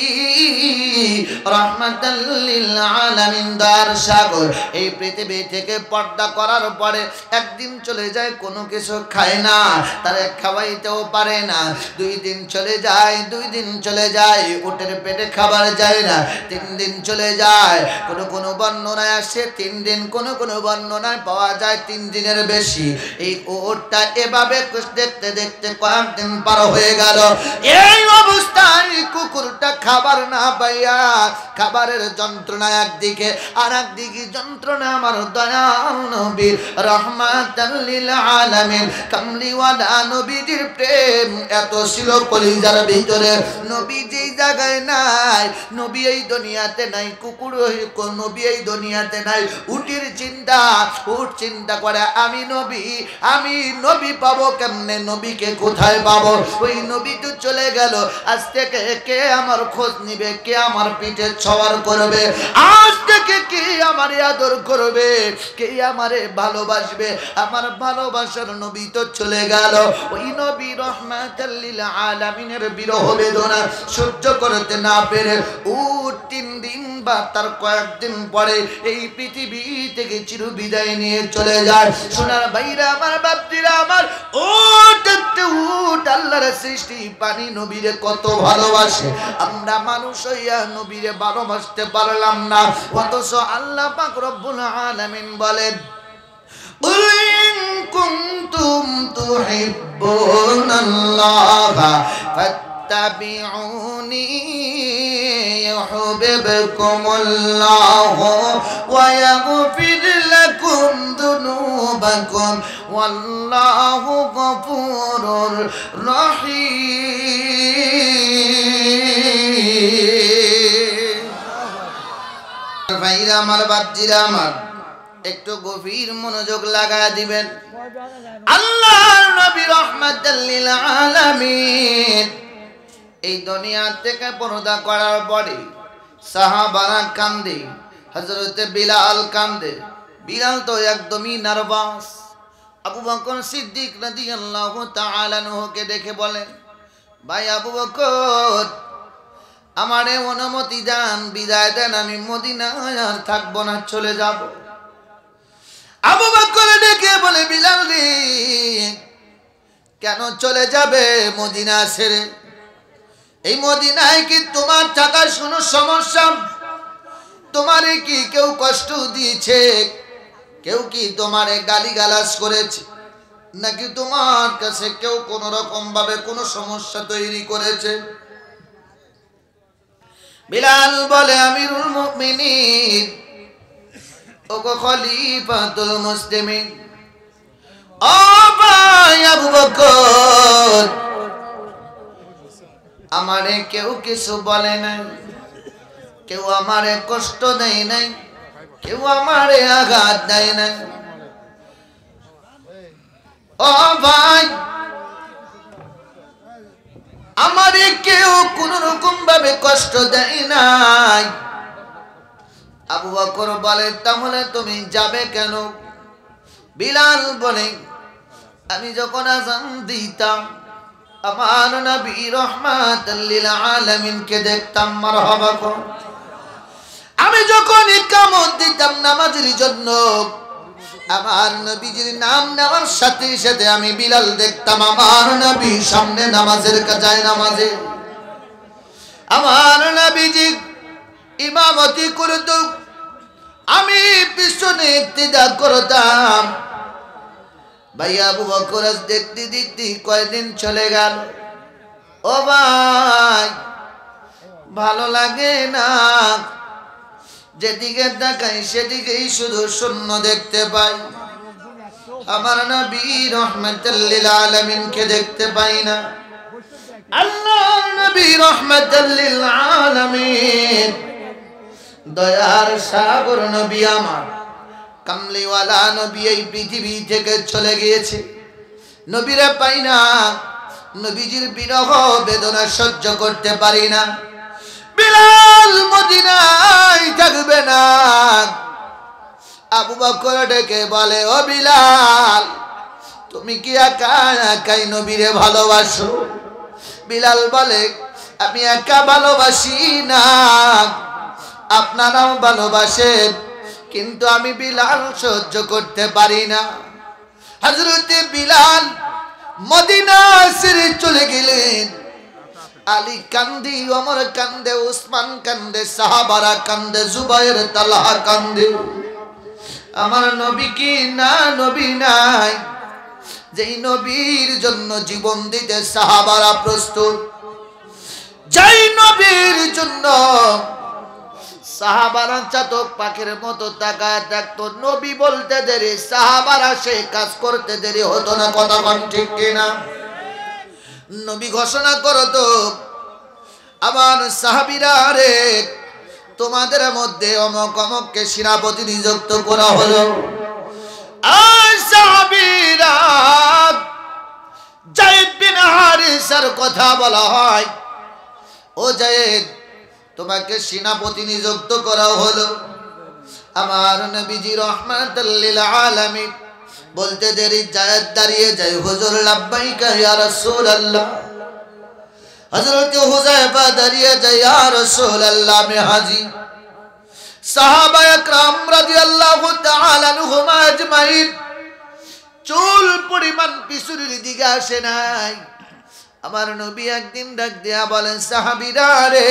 রাহমাতুল লিল আলামিন, দার সাগর। এই পৃথিবী থেকে পর্দা করার পরে একদিন চলে যায়, কোনো কিছু খায় না, তার খাওয়াইতেও পারে না। 2 দিন চলে যায়, 2 দিন চলে যায়, উটের পেটে খাবার যায় না। 3 দিন চলে যায়, কোন বর্ণনায় আসে 3 দিন, কোন বর্ণনায় পাওয়া যায় 3 দিনের বেশি। এই উটটা এভাবে দেখতে দেখতে কয়েকদিন পার হয়ে গেল। এই অবস্থায় কুকুরটা খাবার না পাইয়া, খাবারের যন্ত্রণা একদিকে, আর একদিকে যন্ত্রণা আমার দয়াল নবী রাহমাতুল লিল আলামিন, কামলিওয়ালা নবীজির প্রেম এত ছিল কলিজার ভিতরে। নবী যেই জায়গায় নাই, নবী এই দুনিয়াতে নাই, কুকুর নবী এই দুনিয়াতে নাই, উটের চিন্তা, উট চিন্তা করে আমি নবী পাবো কেমনে, নবীকে কোথায় পাবো? ওই নবী তো চলে গেল, আজ থেকে কে আমার খোঁজ নিবে, কে আমার পিঠে ছওয়ার করবে, আজ থেকে কে আমার আদর করবে, কে আমারে ভালোবাসবে? আমার ভালোবাসার নবী তো চলে গেল। ওই নবী রাহমাতুল লিল আলামিনের বিরহ বেদনা সহ্য করতে না পেরে উট 3 দিন বা তার কয়েকদিন পরে এই পৃথিবী থেকে চির বিদায় নিয়ে চলে যায়। সোনার ভাইরা আমার, বাপজিরা আমার, উট আল্লাহর সৃষ্টি, পানি নবীরে কত ভালোবাসে। আমরা মানুষ হইয়া নবীরে ভালোবাসতে পারলাম না, অথচ আল্লাহ পাক রব্বুল আলামিন বলেন قل إن كنتم تحبون الله فاتبعوني يحببكم الله ويغفر لكم ذنوبكم والله غفور رحيم। ভাইরা আমার, বাপজিরা আমার, একটু গভীর মনোযোগ লাগায় দিবেন। আল্লাহর নবী রাহমাতুল লিল আলামিন এই দুনিয়া থেকে পরদা করার পরে সাহাবারা কান্দে, হযরতে বিলাল কান্দে। বিলাল তো একদমই নার্ভাস। আবু বকর সিদ্দিক রাদিয়াল্লাহু তাআলা আনহুকে দেখে বলে, ভাই আবু বকর, আমারে অনুমতি দেন, বিদায় দেন, আমি মদিনায় আর থাকবো না, চলে যাব। আবু বকর ডেকে বলে, বিলাল রে, কেন চলে যাবে মদিনা ছেড়ে? এই মদিনায় কি তোমার থাকার কোনো সমস্যা? তোমারে কি কেউ কষ্ট দিয়েছে? কেউ কি তোমারে গালিগালাজ করেছে? নাকি তোমার কাছে কেউ কোন রকম ভাবে কোনো সমস্যা তৈরি করেছে? বিলাল বলে, আমিরুল মুমিনিন, ওগো খলিফাতুল মুসলিমিন, ও ভাই আবু বকর, আমারে কেউ কিছু বলে নাই, কেউ আমারে কষ্ট দেয় নাই, কেউ আমারে আঘাত দেয় নাই। ও ভাই, আমারে কেউ কোন রকম ভাবে কষ্ট দেয় নাই। আবু বকর বলে, তাহলে তুমি যাবে কেন? বিলাল বলে, আমি যখন আযান দিতাম আমার নবী রাহমাতুল লিল আলামিনকে দেখতাম। মারহাবা কর। আমি যখন ইকামত দিতাম নামাজের জন্য, আমার নবীজির নাম নেওয়ার সাথে সাথে আমি বিলাল দেখতাম আমার নবী সামনে নামাজের কাজায় নামাজে আমার নবীজি ইমামতি করত, আমি পিছনে ইক্তিদা করতাম। ভাই আবু বকর দেখতে দেখতে কয়দিন চলে গেল। ও ভাই, ভালো লাগে না, যেদিকে তাকাই সেদিকেই শুধু শূন্য দেখতে পাই। আমার নবী রাহমাতুল লিল আলামিনকে দেখতে পাই না। আল্লাহর নবী রাহমাতুল লিল আলামিন, দয়ার সাগর নবী আমার, কামলিওয়ালা নবী এই পৃথিবী থেকে চলে গিয়েছে। নবীরে পাই না, নবীজির বিরহ বেদনা সহ্য করতে পারি না। বিলাল মদিনায় থাকবে না। আবু বকর ডেকে বলে, ও বিলাল, তুমি কি একা একাই নবীরে ভালোবাসো? বিলাল বলে, আমি একা ভালোবাসি না, আপনারাও ভালোবাসেন, কিন্তু আমি বিলাল সহ্য করতে পারি না। হযরতে বিলাল মদিনা ছেড়ে চলে গেলেন। আলী কান্দে, ওমর কান্দে, উসমান কান্দে, সাহাবারা কান্দে, জুবাইর, তালহা কান্দে। আমার নবী কি না, নবী নাই। যেই নবীর জন্য জীবন দিতে সাহাবারা প্রস্তুত, যেই নবীর জন্য সাহাবারা চাতক পাখির মতো তাকায় থাকতো। নবী বলতে দেরি, সাহাবারা সে কাজ করতে দেরি হতো না। কথা বল ঠিক কিনা? নবী ঘোষণা করতো, আমার সাহাবীরা, রে তোমাদের মধ্যে অমক অমককে সেনাপতি নিযুক্ত করা হলো। আর সাহাবীরা যায়েদ বিন হারিসার কথা বলা হয়, ও যায়েদ, তোমাকে সেনাপতি নিযুক্ত করা হলো। আমার নবীজি রাহমাতুল লিল আলামিন বলতে দেরি যায়েদ দাঁড়িয়ে যায়, হুজুর লাব্বাইকা ইয়া রাসূলুল্লাহ। হযরত হুযায়ফা দাঁড়িয়ে যায়, ইয়া রাসূলুল্লাহ আমি হাজী। সাহাবায়ে کرام রাদিয়াল্লাহু তাআলা আনহুম আজমাইন চুল পরিমাণ পিছুরির দিকে আসে নাই। আমার নবী একদিন ডাক দিয়া বলেন, সাহাবীরা রে,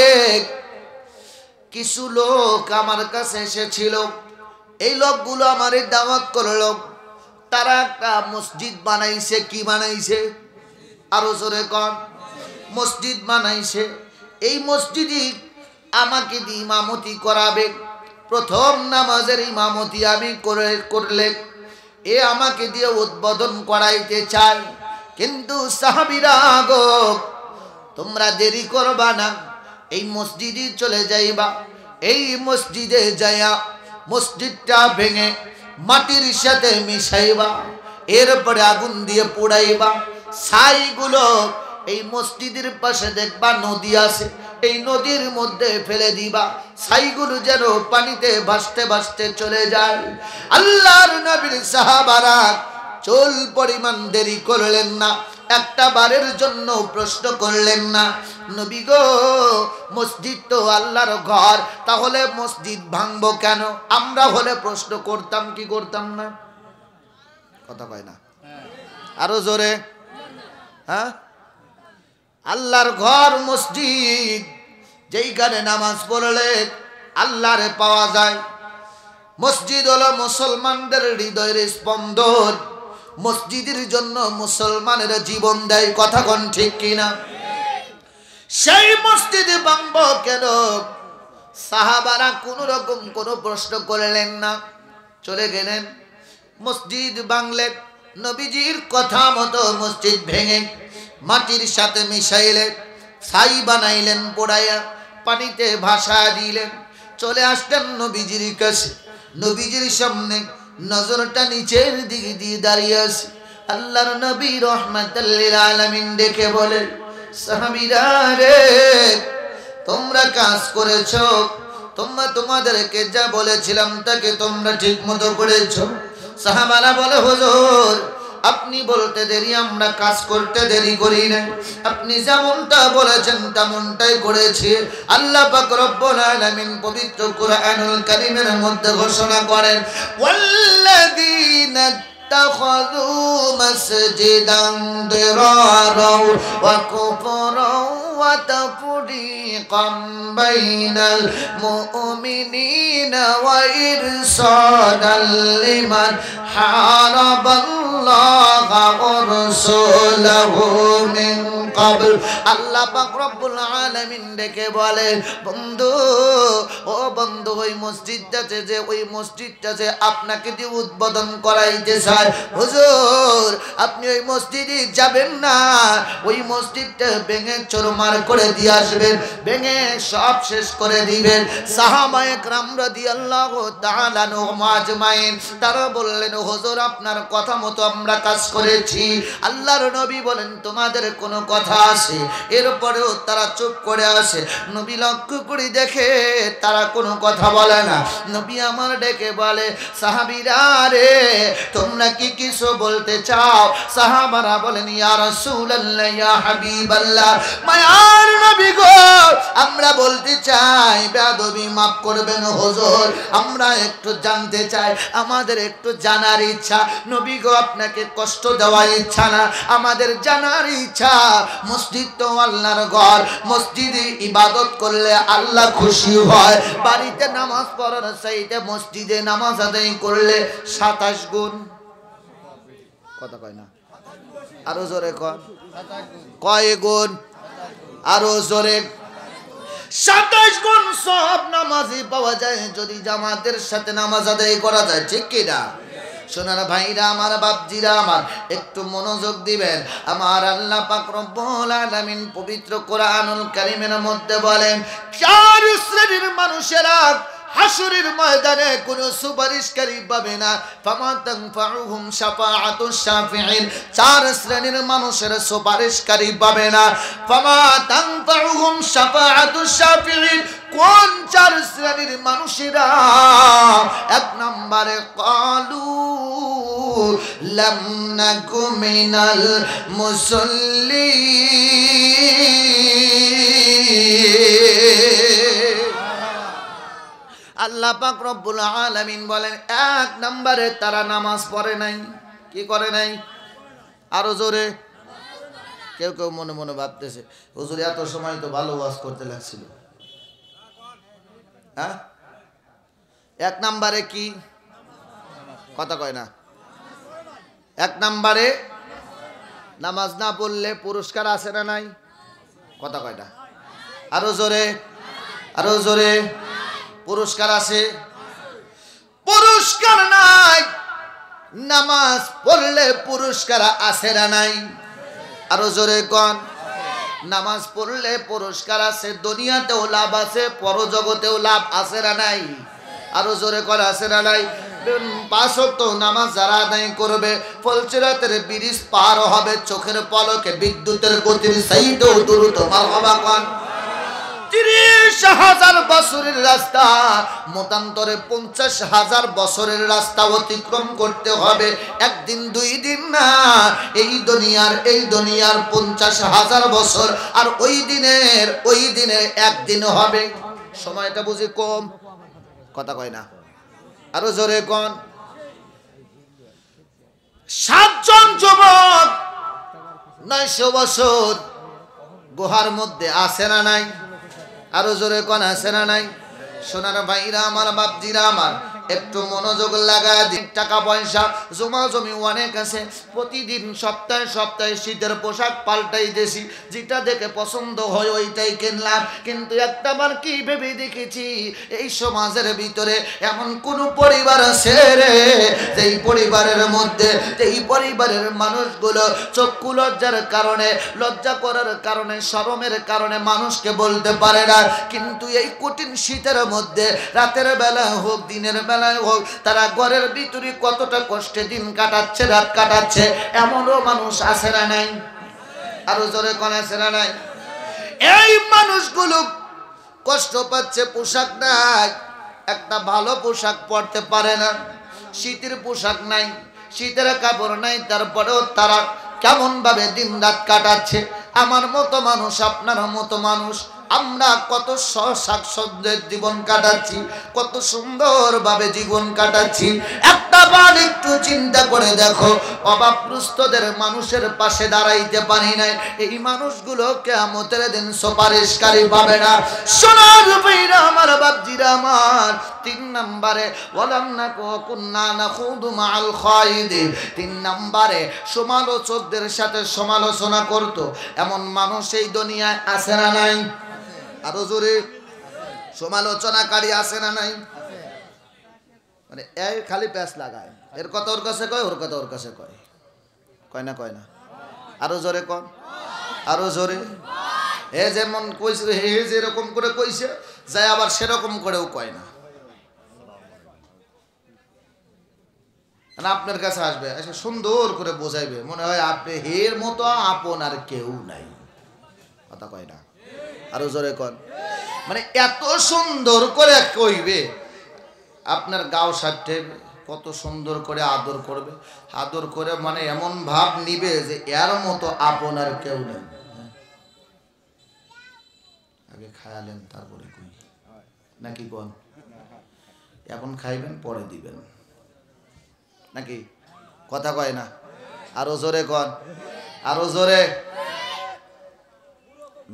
কিছু লোক আমার কাছে এসেছিল, এই লোকগুলো আমারে দাওয়াত করলো। তারা একটা মসজিদ বানাইছে। কি বানাইছে? আরো জোরে কন। মসজিদ বানাইছে। এই মসজিদে আমাকে দিয়ে ইমামতি করাবে। প্রথম নামাজের ইমামতি আমি করলে এ আমাকে দিয়ে উদ্বোধন করাইতে চাই। কিন্তু সাহাবীরা গো, তোমরা দেরি করবা না, এই মসজিদে চলে যাইবা। এই মসজিদে যাইয়া মসজিদটা ভেঙে মাটির সাথে মিশাইবা, এরপরে আগুন দিয়ে পোড়াইবা। ছাইগুলো এই মসজিদের পাশে দেখবা নদী আছে, এই নদীর মধ্যে ফেলে দিবা। ছাইগুলো যেন পানিতে ভাসতে ভাসতে চলে যায়। আল্লাহর নবীর সাহাবারা চুল পরিমাণ দেরি করলেন না, একটা বারের জন্য প্রশ্ন করলেন না, নবী গো, মসজিদ তো আল্লাহর ঘর, তাহলে মসজিদ ভাঙবো কেন? আমরা হলে প্রশ্ন করতাম কি করতাম না? কথা কয় না, আরো জোরে। হ্যাঁ, আল্লাহর ঘর মসজিদ, যেইখানে নামাজ পড়লে আল্লাহরে পাওয়া যায়। মসজিদ হলো মুসলমানদের হৃদয়ের স্পন্দন। মসজিদের জন্য মুসলমানেরা জীবন দেয়। কথা কোন ঠিক কিনা? সেই মসজিদে ভাঙবো কেন? সাহাবারা কোন রকম কোনো প্রশ্ন করলেন না, চলে গেলেন। মসজিদ ভাঙলেন, নবীজির কথা মতো মসজিদ ভেঙে মাটির সাথে মিশাইলেন, ছাই বানাইলেন, পোড়াইয়া পানিতে ভাসায় দিলেন। চলে আসলেন নবীজির কাছে। নবীজির সামনে নজরটা নিচের দিকে দিয়ে দাঁড়িয়ে আছে। আল্লাহর নবী রাহমাতুল লিল আলামিন দেখে বলে, সাহাবীরা রে, তোমরা কাজ করেছো, তোমাদেরকে যা বলেছিলাম তাকে তোমরা ঠিক মতো করেছো। সাহাবারা বলে, হুজুর, আপনি বলতে দেরি, আমরা কাজ করতে দেরি করি না। আপনি যেমনটা বলেছেন তেমনটাই করেছি। আল্লাহ পাক রব্বুল আলামিন পবিত্র কুরআনুল কারীমের মধ্যে ঘোষণা করেন, ওয়াল্লাযীনা ইত্তাখাযু মাসজিদান দিরারা ওয়া কুফরান ওয়া তাফরিয়া তাফরিকাম বাইনাল মুমিনিনা ওয়া ইরসাদাল লিমান হারাবাল্লাহা ওয়া রাসূলুহু মিন ক্বাবল। আল্লাহ পাক রব্বুল আলামিন ডেকে বলে, বন্ধু ও বন্ধু, ওই মসজিদটাতে যে ওই মসজিদটা যে আপনাকে দিয়ে উদ্বোধন করাইতে চায়, হুজুর আপনি ওই মসজিদে যাবেন না, ওই মসজিদটা ভেঙে চুরমার করে দিয়ে আসবেন, ভেঙে সব শেষ করে দিবেন। সাহাবায়ে কেরাম রাদিয়াল্লাহু তাআলা আনহুম আজমাইন তারা বললেন, হুজুর আপনার কথা মতো আমরা কাজ করেছি। আল্লাহর নবী বলেন, তোমাদের কোনো কথা আছে? এরপরেও তারা চুপ করে আসে। নবী লক্ষ্য করে দেখে তারা কোনো কথা বলে না। নবী আমার ডেকে বলে, সাহাবীরা রে তোমরা কি কিছু বলতে চাও? সাহাবারা বলেন, ইয়া রাসূলুল্লাহ, ইয়া হাবিবাল্লাহ, মায়ার নবী গো আমরা বলতে চাই, বেয়াদবি মাফ করবেন হুজুর, আমরা একটু জানতে চাই, আমাদের একটু জানার ইচ্ছা। নবী গো আপনাকে কষ্ট দেওয়ার ইচ্ছা না, আমাদের জানার ইচ্ছা। মসজিদ তো আল্লাহর ঘর, মসজিদে ইবাদত করলে আল্লাহ খুশি হয়। বাড়িতে নামাজ পড়ার চাইতে মসজিদে নামাজ আদায় করলে 27 গুণ। কথা কয় না, আরো জোরে কয়, কয় গুণ? আরো জোরে। 27 গুণ সব নামাজই পাওয়া যায় যদি জামাতের সাথে নামাজ আদায় করা যায়, ঠিক কি না? সোনার ভাইরা আমার, বাপজিরা আমার, একটু মনোযোগ দিবেন। আমার আল্লাহ পাক রব্বুল আলামিন পবিত্র কোরআনুল কারীমের মধ্যে বলেন, 4 শ্রেণীর মানুষেরা হাসরের ময়দানে কোনো সুপারিশকারী পাবে না। ফামা তানফাউহুম শাফাআতুশ শাফিঈন, 4 শ্রেণীর মানুষের সুপারিশকারী পাবে না। ফামা তানফাউহুম শাফাআতুশ শাফিঈন, কোন 4 শ্রেণীর মানুষেরা? 1 নম্বরে ক্বালু লাম নাকু মিনাল মুসাল্লিন। আল্লাহ পাক রব্বুল আলামিন বলেন, 1 নম্বরে তারা নামাজ পড়ে নাই। কি করে নাই? আরো জোরে। কেউ কেউ মনে মনে ভাবতেছে, হুজুর এত সময় তো ভালো ওয়াজ করতে লাগছিল। হ্যাঁ, 1 নম্বরে কি? কথা কয় না। 1 নম্বরে নামাজ না পড়লে পুরস্কার আছে না নাই? কথা কয় না, আরো জোরে, আরো জোরে। পুরস্কার আছে? পুরস্কার নাই। নামাজ পড়লে পুরস্কার আছে না নাই? আরো জোরে কোন? নামাজ পড়লে পুরস্কার আছে, দুনিয়াতেও লাভ আছে, পরজগতেও লাভ আছে না নাই? আরো জোরে কোন, আছে না নাই? 5 ওয়াক্ত নামাজ যারা আদায় করবে, ফলসিরাতের ব্রিজ পার হবে চোখের পলকে বিদ্যুতের গতির চাইতেও দ্রুত। মারহাবা কোন? 30,000 বছরের রাস্তা মতান্তরে 50,000 বছরের রাস্তা অতিক্রম করতে হবে, একদিন 2 দিন না। এই দুনিয়ার 50,000 বছর, আর ওই দিনে একদিন হবে। সময়টা বুঝি কম? কথা কয় না, আরো জোরে কোন? 7 জন যুবক 900 বছর গুহার মধ্যে আছে না নাই? আরো জোরে কোন, আছে না নাই? সোনার ভাইরা আমার, বাপজিরা আমার, একটু মনোযোগ লাগায় দিন। টাকা পয়সা জমা জমি অনেক আছে, প্রতিদিন সপ্তাহে সপ্তাহে শীতের পোশাক পাল্টাই দেশি, যেটা দেখে পছন্দ হয় ওইটাই কিনলাম। কিন্তু একটাবার কি ভেবে দেখেছি, এই সমাজের ভিতরে এমন কোন পরিবার আছে রে, যেই পরিবারের মধ্যে, যেই পরিবারের মানুষগুলো চক্ষু লজ্জার কারণে, লজ্জা করার কারণে, শরমের কারণে মানুষকে বলতে পারে না। কিন্তু এই কঠিন শীতের মধ্যে রাতের বেলা হোক দিনের বেলায় হোক, তারা ঘরের ভিতরে কতটা কষ্টে দিন কাটাচ্ছে, রাত কাটাচ্ছে, এমনও মানুষ আছে না নাই? আরো জোরে কোন, আছে না নাই? এই মানুষগুলো কষ্ট পাচ্ছে, পোশাক নাই, একটা ভালো পোশাক পরতে পারে না, শীতের পোশাক নাই, শীতের কাপড় নাই, তারপরেও তারা কেমন ভাবে দিন রাত কাটাচ্ছে। আমার মতো মানুষ, আপনার মতো মানুষ আমরা কত শাকসবজির জীবন কাটাচ্ছি, কত সুন্দরভাবে জীবন কাটাচ্ছি। একটা বার একটু চিন্তা করে দেখো, অভাবগ্রস্তদের মানুষের পাশে দাঁড়াইতে পারি নাই, এই মানুষগুলো কিয়ামতের দিন সুপারিশকারী পাবে না। সোনার ভাইরা আমার, বাপজিরা আমার, 3 নম্বরে ওয়ালাম নাকু কুন্না নাখুদু মাআল খায়িদিন। 3 নম্বরে সমালোচকদের সাথে সমালোচনা করত এমন মানুষ এই দুনিয়ায় আছে না নাই? আরো জোরে, সমালোচনাকারী আছে না নাই? মানে এই খালি প্যাচ লাগায়, এর কথা ওর কাছে কয়, ওর কথা ওর কাছে কয়, কয় না কয় না? আরো জোরে কন, আরো জোরে। এ যেমন কইছে, হে যেরকম করে কইছে যায় আবার সেরকম করেও কয় না। আপনার কাছে আসবে, এসে সুন্দর করে বোঝাইবে, মনে হয় আপনি হের মতো আপন আর কেউ নাই। কথা কয় না? আরো জোরে কন। মানে এত সুন্দর করে কইবে, আপনার গাও সাথে কত সুন্দর করে আদর করবে, আদর করে মানে এমন ভাব নিবে যে এর মতো আপন আর কেউ নেই। আগে খায়ালেন তারপরে কই নাকি কোন? এখন খাইবেন পরে দিবেন নাকি? কথা কয় না? আরো জোরে কন, আরো জোরে।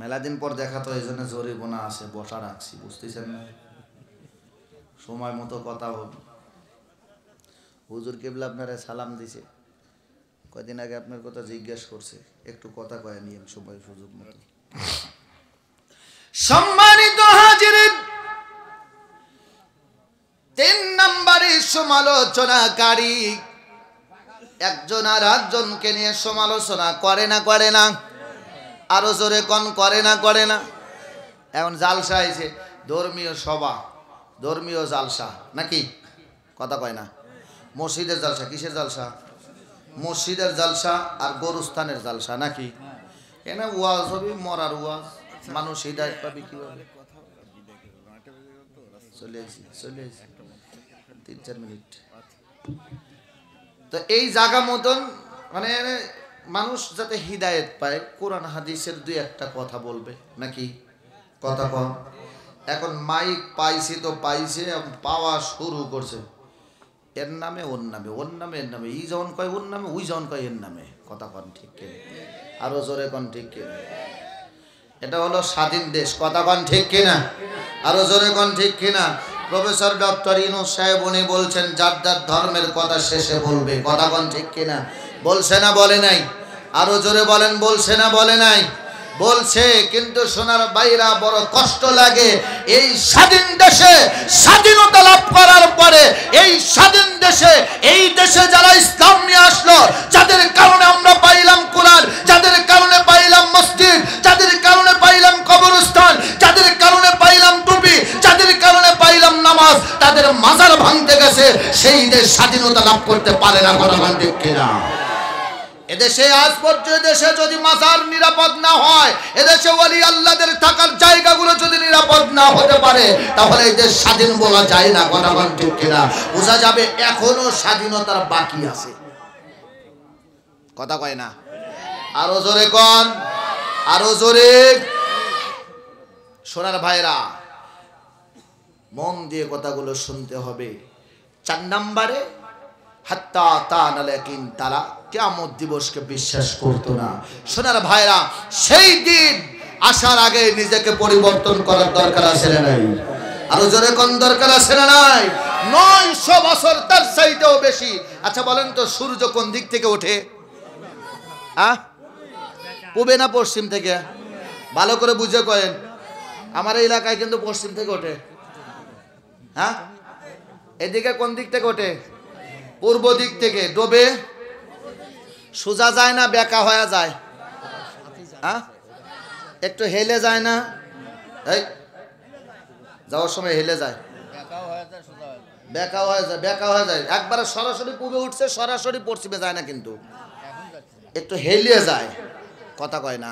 মেলা দিন পর দেখা তো এই জন্য জোরে গোনা আছে, বসা রাখছি, বুঝতেছেন না? সময় মতো কথা হবে। হুজুর কেবলা আপনারা সালাম দিছে, কয়দিন আগে আপনার কথা জিজ্ঞেস করছে, একটু কথা কয় নিয়েন সময় সুযোগ মতো। সম্মানিত হাজিরিন, 3 নম্বরে সমালোচনাকারী একজন আর একজনকে নিয়ে সমালোচনা করে না করে না? আরো জোরে কন, করে না করে না? এখন জালসা হয়েছে, ধর্মীয় সভা, ধর্মীয় জালসা নাকি? কথা কয় না? মসজিদের জালসা, কিসের জালসা? মসজিদের জালসা আর গরুস্থানের জালসা নাকি? এনে ওয়াজ হবে, মরার ওয়াজ, মানুষ হিদায়াত পাবে কিভাবে? চলে আসি 3-4 মিনিট। তো এই জায়গা মতন মানে মানুষ যাতে হিদায়াত পায়, কোরআন হাদিসের 2-1টা কথা বলবে নাকি? কথা কম। এখন মাইক পাইছে তো পাইছে, পাওয়া শুরু করছে, এর নামে ওর নামে, ওর নামে এর নামে, ই যখন কয় ওর নামে, ওই যখন কয় এর নামে। কথা কন ঠিক কে? আরো জোরে কন ঠিক কে? এটা হলো স্বাধীন দেশ। কথা কন ঠিক কিনা? আরো জোরে কন ঠিক কিনা? প্রফেসর ডক্টর ইউনূস সাহেব উনি বলছেন যার যার ধর্মের কথা শেষে বলবে। কথা কন ঠিক কিনা? বলছে না বলে নাই? আরো জোরে বলেন, বলছে না বলে নাই? বলছে। কিন্তু সোনার বাইরা বড় কষ্ট লাগে, এই স্বাধীন দেশে স্বাধীনতা লাভ করার পরে, এই স্বাধীন দেশে, এই দেশে যারা ইসলাম নিয়ে আসলো, যাদের কারণে আমরা পাইলাম কোরআন, যাদের কারণে পাইলাম মসজিদ, যাদের কারণে পাইলাম কবরস্থান, যাদের কারণে পাইলাম টুপি, যাদের কারণে পাইলাম নামাজ, তাদের মাজার ভাঙতে গেছে, সেই দেশ স্বাধীনতা লাভ করতে পারে না। কথা ঠিক কিনা? এদেশে আজ পর্যন্ত দেশে যদি মাজার নিরাপদ না হয়, এদেশে ওলি আল্লাহদের থাকার জায়গাগুলো যদি নিরাপদ না হতে পারে, তাহলে এই দেশ স্বাধীন বলা যায় না। কথা ঠিক কিনা? বোঝা যাবে এখনো স্বাধীনতার বাকি আছে। কথা কয় না? আরো জোরে কন, আরো জোরে। সোনার ভাইরা, মন দিয়ে কথাগুলো শুনতে হবে। 4 নম্বরে হাত্তা তানাল ইয়াকিন, তারা কিয়ামত দিবসকে বিশ্বাস করতো না। সোনার ভাইরা, সেই দিন আসার আগে নিজেকে পরিবর্তন করার দরকার আছে না নাই? আরো জোরে কোন দরকার আছে না নাই? 900 বছর, তার চাইতেও বেশি। আচ্ছা বলেন তো, সূর্য কোন দিক থেকে ওঠে? পূবে না পশ্চিম থেকে? ভালো করে বুঝে কয়েন। আমার এই এলাকায় কিন্তু পশ্চিম থেকে ওঠে। হ্যাঁ, এদিকে কোন দিক থেকে ওঠে? পূর্ব দিক থেকে। ডোবে সোজা যায় না, বেঁকা হয়ে যায়? হ্যাঁ, একটু হেলে যায় না? এই যাওয়ার সময় হেলে যায়, বেঁকা হয়ে যায়, বেঁকা হয়ে যায়। একবারে সরাসরি পূবে উঠছে, সরাসরি পশ্চিমে যায় না, কিন্তু একটু হেলিয়ে যায়। কথা কয় না?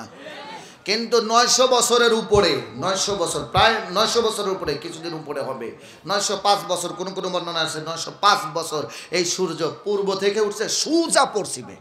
কিন্তু 900 বছরের উপরে, 900 বছর, প্রায় 900 বছরের উপরে, কিছুদিন উপরে হবে, 905 বছর, কোন কোন বর্ণনা আছে 905 বছর এই সূর্য পূর্ব থেকে উঠছে সোজা পশ্চিমে।